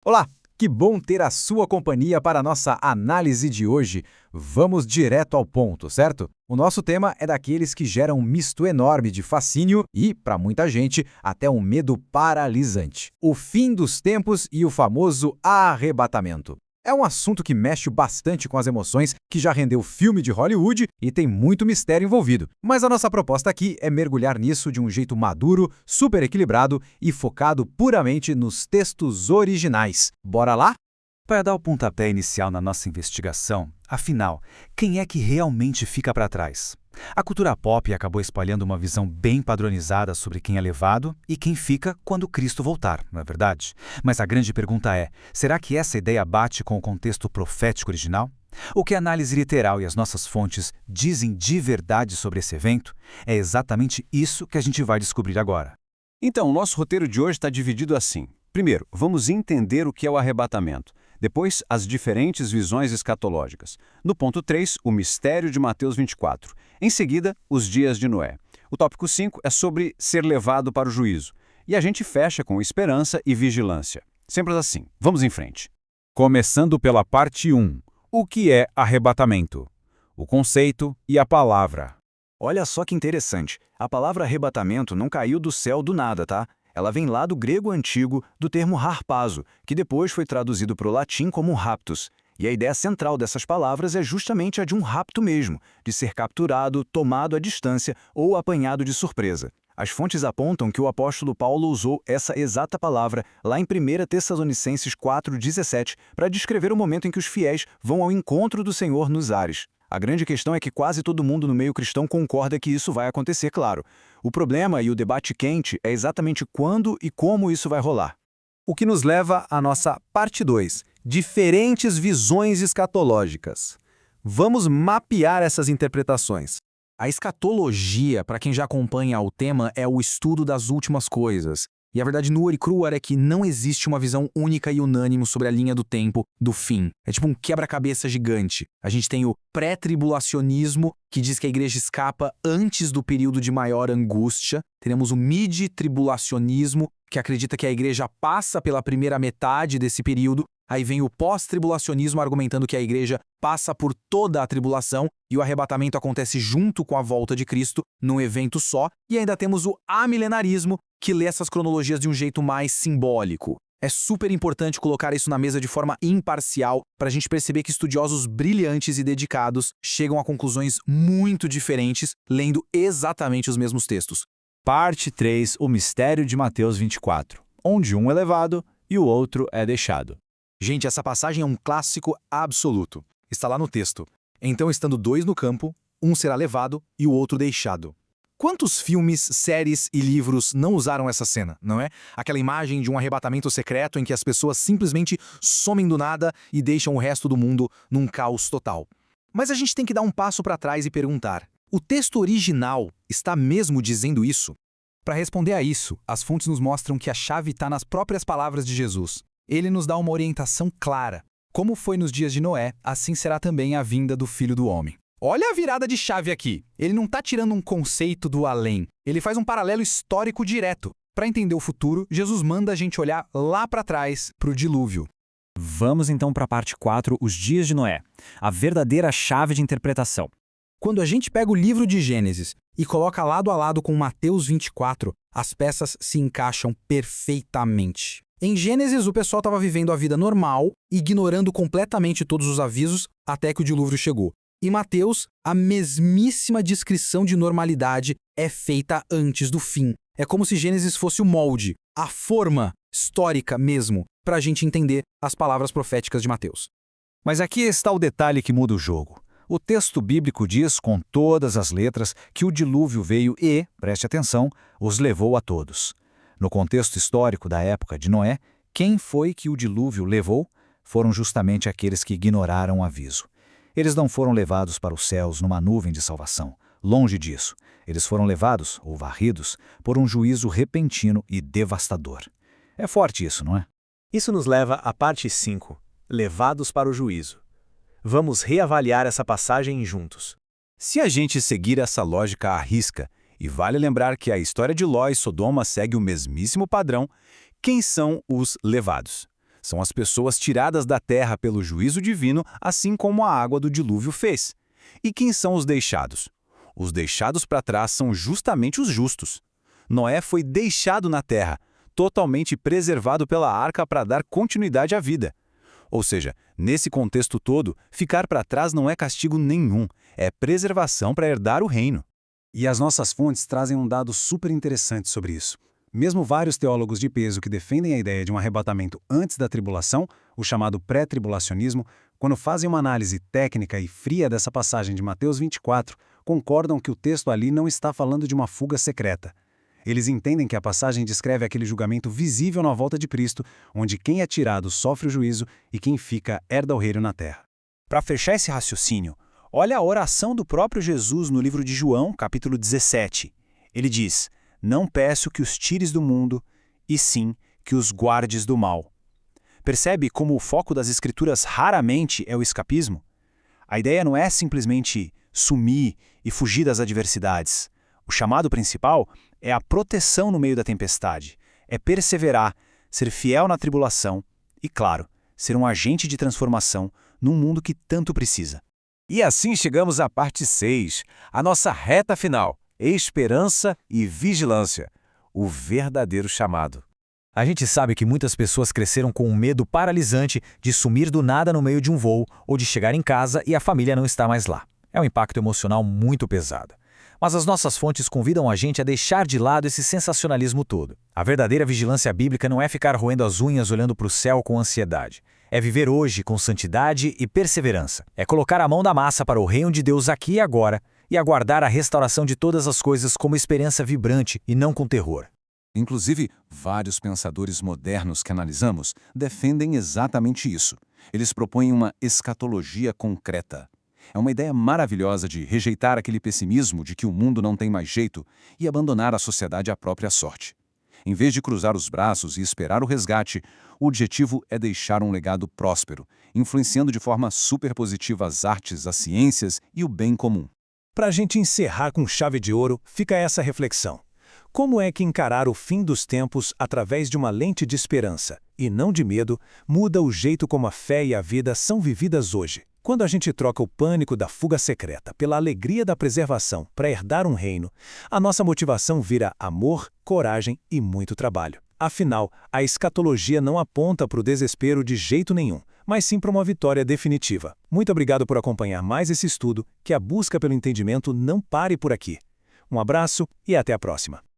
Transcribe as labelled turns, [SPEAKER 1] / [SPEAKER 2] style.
[SPEAKER 1] Olá, que bom ter a sua companhia para a nossa análise de hoje. Vamos direto ao ponto, certo? O nosso tema é daqueles que geram um misto enorme de fascínio e, para muita gente, até um medo paralisante. O fim dos tempos e o famoso arrebatamento. É um assunto que mexe bastante com as emoções, que já rendeu filme de Hollywood e tem muito mistério envolvido. Mas a nossa proposta aqui é mergulhar nisso de um jeito maduro, super equilibrado e focado puramente nos textos originais. Bora lá?
[SPEAKER 2] Para dar o pontapé inicial na nossa investigação, afinal, quem é que realmente fica para trás? A cultura pop acabou espalhando uma visão bem padronizada sobre quem é levado e quem fica quando Cristo voltar, não é verdade? Mas a grande pergunta é, será que essa ideia bate com o contexto profético original? O que a análise literal e as nossas fontes dizem de verdade sobre esse evento? É exatamente isso que a gente vai descobrir agora.
[SPEAKER 3] Então, o nosso roteiro de hoje está dividido assim. Primeiro, vamos entender o que é o arrebatamento. Depois, as diferentes visões escatológicas. No ponto 3, o mistério de Mateus 24. Em seguida, os dias de Noé. O tópico 5 é sobre ser levado para o juízo. E a gente fecha com esperança e vigilância. Sempre assim. Vamos em frente.
[SPEAKER 4] Começando pela parte 1. O que é arrebatamento? O conceito e a palavra.
[SPEAKER 5] Olha só que interessante. A palavra arrebatamento não caiu do céu do nada, tá? Ela vem lá do grego antigo, do termo harpazo, que depois foi traduzido para o latim como raptus. E a ideia central dessas palavras é justamente a de um rapto mesmo, de ser capturado, tomado à distância ou apanhado de surpresa. As fontes apontam que o apóstolo Paulo usou essa exata palavra lá em 1 Tessalonicenses 4,17 para descrever o momento em que os fiéis vão ao encontro do Senhor nos ares. A grande questão é que quase todo mundo no meio cristão concorda que isso vai acontecer, claro. O problema e o debate quente é exatamente quando e como isso vai rolar.
[SPEAKER 1] O que nos leva à nossa parte 2, diferentes visões escatológicas. Vamos mapear essas interpretações. A escatologia, para quem já acompanha o tema, é o estudo das últimas coisas. E a verdade nua e crua é que não existe uma visão única e unânime sobre a linha do tempo do fim. É tipo um quebra-cabeça gigante. A gente tem o pré-tribulacionismo, que diz que a igreja escapa antes do período de maior angústia. Teremos o mid-tribulacionismo, que acredita que a igreja passa pela primeira metade desse período. Aí vem o pós-tribulacionismo argumentando que a igreja passa por toda a tribulação e o arrebatamento acontece junto com a volta de Cristo, num evento só. E ainda temos o amilenarismo, que lê essas cronologias de um jeito mais simbólico. É super importante colocar isso na mesa de forma imparcial para a gente perceber que estudiosos brilhantes e dedicados chegam a conclusões muito diferentes lendo exatamente os mesmos textos.
[SPEAKER 2] Parte 3, o mistério de Mateus 24, onde um é levado e o outro é deixado.
[SPEAKER 5] Gente, essa passagem é um clássico absoluto. Está lá no texto. Então, estando dois no campo, um será levado e o outro deixado. Quantos filmes, séries e livros não usaram essa cena, não é? Aquela imagem de um arrebatamento secreto em que as pessoas simplesmente somem do nada e deixam o resto do mundo num caos total. Mas a gente tem que dar um passo para trás e perguntar: o texto original está mesmo dizendo isso? Para responder a isso, as fontes nos mostram que a chave está nas próprias palavras de Jesus. Ele nos dá uma orientação clara. Como foi nos dias de Noé, assim será também a vinda do Filho do Homem. Olha a virada de chave aqui. Ele não está tirando um conceito do além. Ele faz um paralelo histórico direto. Para entender o futuro, Jesus manda a gente olhar lá para trás, para o dilúvio.
[SPEAKER 2] Vamos então para a parte 4, os dias de Noé, a verdadeira chave de interpretação.
[SPEAKER 5] Quando a gente pega o livro de Gênesis e coloca lado a lado com Mateus 24, as peças se encaixam perfeitamente. Em Gênesis, o pessoal estava vivendo a vida normal, ignorando completamente todos os avisos até que o dilúvio chegou. Em Mateus, a mesmíssima descrição de normalidade é feita antes do fim. É como se Gênesis fosse o molde, a forma histórica mesmo, para a gente entender as palavras proféticas de Mateus.
[SPEAKER 2] Mas aqui está o detalhe que muda o jogo. O texto bíblico diz com todas as letras que o dilúvio veio e, preste atenção, os levou a todos. No contexto histórico da época de Noé, quem foi que o dilúvio levou? Foram justamente aqueles que ignoraram o aviso. Eles não foram levados para os céus numa nuvem de salvação. Longe disso. Eles foram levados, ou varridos, por um juízo repentino e devastador. É forte isso, não é?
[SPEAKER 6] Isso nos leva à parte 5, levados para o juízo. Vamos reavaliar essa passagem juntos.
[SPEAKER 3] Se a gente seguir essa lógica à risca, e vale lembrar que a história de Ló e Sodoma segue o mesmíssimo padrão, quem são os levados?
[SPEAKER 4] São as pessoas tiradas da terra pelo juízo divino, assim como a água do dilúvio fez. E quem são os deixados? Os deixados para trás são justamente os justos. Noé foi deixado na terra, totalmente preservado pela arca para dar continuidade à vida. Ou seja, nesse contexto todo, ficar para trás não é castigo nenhum, é preservação para herdar o reino.
[SPEAKER 3] E as nossas fontes trazem um dado super interessante sobre isso. Mesmo vários teólogos de peso que defendem a ideia de um arrebatamento antes da tribulação, o chamado pré-tribulacionismo, quando fazem uma análise técnica e fria dessa passagem de Mateus 24, concordam que o texto ali não está falando de uma fuga secreta. Eles entendem que a passagem descreve aquele julgamento visível na volta de Cristo, onde quem é tirado sofre o juízo e quem fica herda o reino na terra.
[SPEAKER 6] Para fechar esse raciocínio, olha a oração do próprio Jesus no livro de João, capítulo 17. Ele diz: "Não peço que os tires do mundo, e sim que os guardes do mal." Percebe como o foco das Escrituras raramente é o escapismo? A ideia não é simplesmente sumir e fugir das adversidades. O chamado principal é a proteção no meio da tempestade, é perseverar, ser fiel na tribulação e, claro, ser um agente de transformação num mundo que tanto precisa.
[SPEAKER 4] E assim chegamos à parte 6, a nossa reta final, esperança e vigilância, o verdadeiro chamado.
[SPEAKER 2] A gente sabe que muitas pessoas cresceram com um medo paralisante de sumir do nada no meio de um voo ou de chegar em casa e a família não estar mais lá. É um impacto emocional muito pesado. Mas as nossas fontes convidam a gente a deixar de lado esse sensacionalismo todo. A verdadeira vigilância bíblica não é ficar roendo as unhas olhando para o céu com ansiedade. É viver hoje com santidade e perseverança. É colocar a mão na massa para o reino de Deus aqui e agora e aguardar a restauração de todas as coisas como esperança vibrante e não com terror.
[SPEAKER 3] Inclusive, vários pensadores modernos que analisamos defendem exatamente isso. Eles propõem uma escatologia concreta. É uma ideia maravilhosa de rejeitar aquele pessimismo de que o mundo não tem mais jeito e abandonar a sociedade à própria sorte. Em vez de cruzar os braços e esperar o resgate, o objetivo é deixar um legado próspero, influenciando de forma super positiva as artes, as ciências e o bem comum.
[SPEAKER 6] Para a gente encerrar com chave de ouro, fica essa reflexão. Como é que encarar o fim dos tempos através de uma lente de esperança, e não de medo, muda o jeito como a fé e a vida são vividas hoje? Quando a gente troca o pânico da fuga secreta pela alegria da preservação para herdar um reino, a nossa motivação vira amor, coragem e muito trabalho. Afinal, a escatologia não aponta para o desespero de jeito nenhum, mas sim para uma vitória definitiva. Muito obrigado por acompanhar mais esse estudo, que a busca pelo entendimento não pare por aqui. Um abraço e até a próxima.